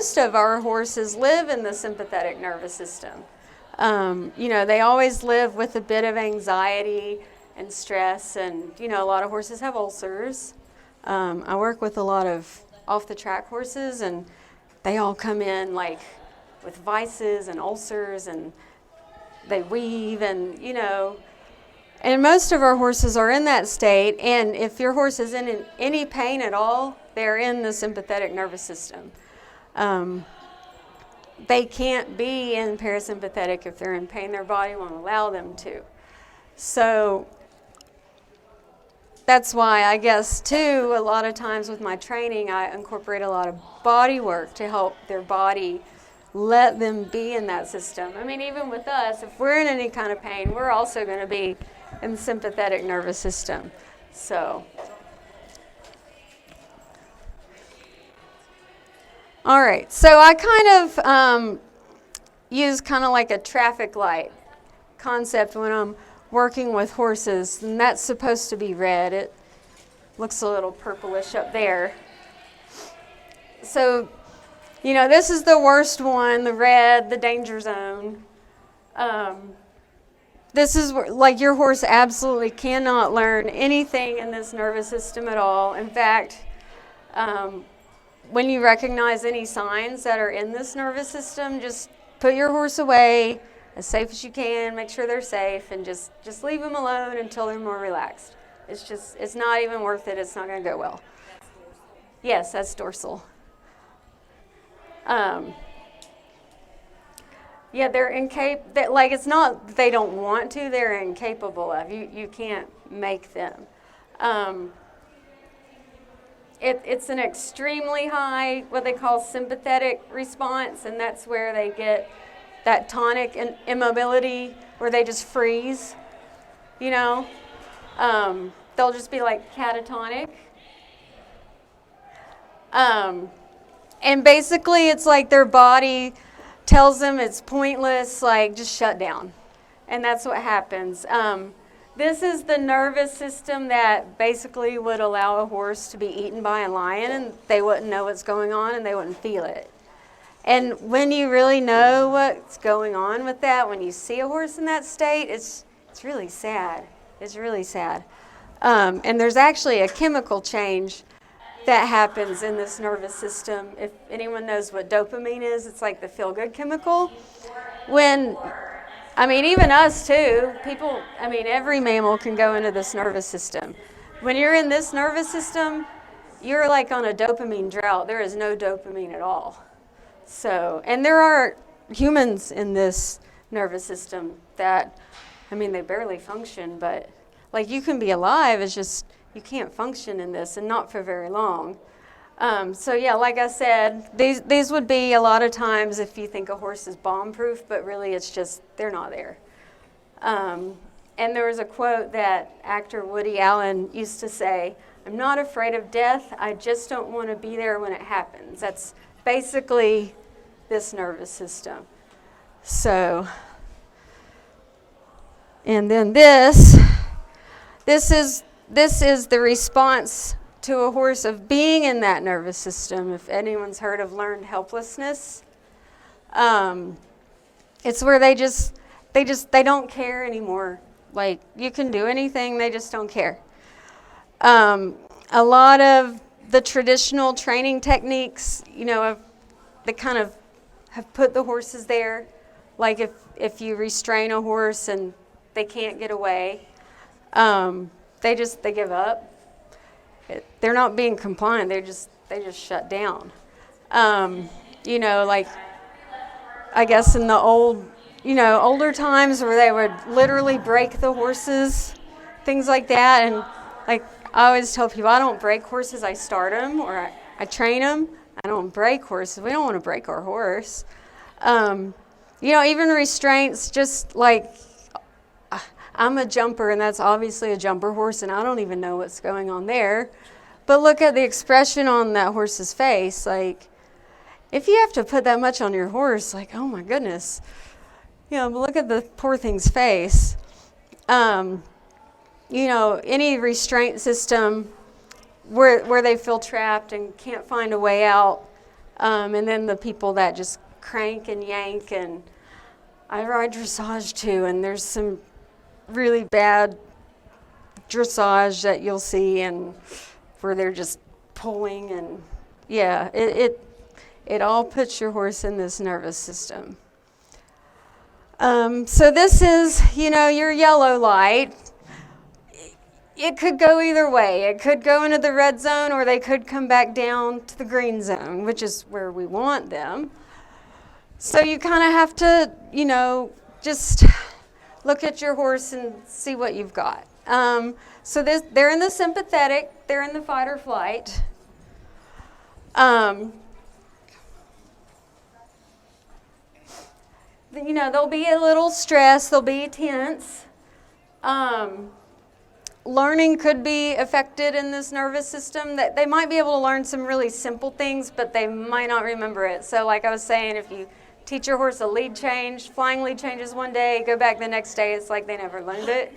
most of our horses live in the sympathetic nervous system. They always live with a bit of anxiety and stress, and, a lot of horses have ulcers. I work with a lot of off-the-track horses, and they all come in, with vices and ulcers, and they weave, and, and most of our horses are in that state, and if your horse is in any pain at all, they're in the sympathetic nervous system. They can't be in parasympathetic if they're in pain. Their body won't allow them to. So that's why I guess, too, a lot of times with my training, I incorporate a lot of body work to help their body let them be in that system. I mean, even with us, if we're in any kind of pain, we're also going to be in the sympathetic nervous system. So, all right. So I kind of use kind of like a traffic light concept when I'm working with horses, and that's supposed to be red. It looks a little purplish up there. So, this is the worst one, the red, the danger zone. This is where, your horse absolutely cannot learn anything in this nervous system at all. In fact, when you recognize any signs that are in this nervous system, just put your horse away as safe as you can, make sure they're safe, and just leave them alone until they're more relaxed. It's not even worth it. It's not going to go well. Yes, that's dorsal. They're incapable. It's not that they don't want to, they're incapable of. You can't make them. It's an extremely high, what they call sympathetic response, and that's where they get that tonic immobility, where they just freeze, they'll just be catatonic. And basically it's like their body tells them it's pointless, just shut down. And that's what happens. This is the nervous system that basically would allow a horse to be eaten by a lion, and they wouldn't know what's going on and they wouldn't feel it. And when you really know what's going on with that, when you see a horse in that state, it's really sad. It's really sad. And there's actually a chemical change that happens in this nervous system. If anyone knows what dopamine is, it's like the feel-good chemical. Even us too, every mammal can go into this nervous system. When you're in this nervous system, you're on a dopamine drought. There is no dopamine at all. So, and there are humans in this nervous system that, they barely function, but you can be alive, it's just you can't function in this, and not for very long. Like I said, these would be a lot of times if you think a horse is bomb-proof, but really it's just they're not there. And there was a quote that actor Woody Allen used to say, "I'm not afraid of death, I just don't want to be there when it happens." That's basically this nervous system. So, and then this is the response to a horse of being in that nervous system. If anyone's heard of learned helplessness, it's where they don't care anymore. You can do anything, they just don't care. A lot of the traditional training techniques, they kind of have put the horses there. If you restrain a horse and they can't get away, they give up. They're not being compliant. They just shut down. I guess in the older times where they would literally break the horses, things like that. And I always tell people, I don't break horses. I start them or I train them. I don't break horses. We don't want to break our horse. Even restraints, just I'm a jumper, and that's obviously a jumper horse, and I don't even know what's going on there. But look at the expression on that horse's face. If you have to put that much on your horse, oh my goodness. But look at the poor thing's face. Any restraint system where they feel trapped and can't find a way out, And then the people that just crank and yank, and I ride dressage too, and there's some really bad dressage that you'll see, and where they're just pulling, and yeah, it all puts your horse in this nervous system. So this is, your yellow light. It could go either way. It could go into the red zone, or they could come back down to the green zone, which is where we want them. So you kind of have to, just look at your horse and see what you've got. So they're in the sympathetic, they're in the fight or flight. They'll be a little stressed, they'll be tense. Learning could be affected in this nervous system. That they might be able to learn some really simple things, but they might not remember it. So like I was saying, if you teach your horse a lead change, flying lead changes one day, go back the next day, it's like they never learned it.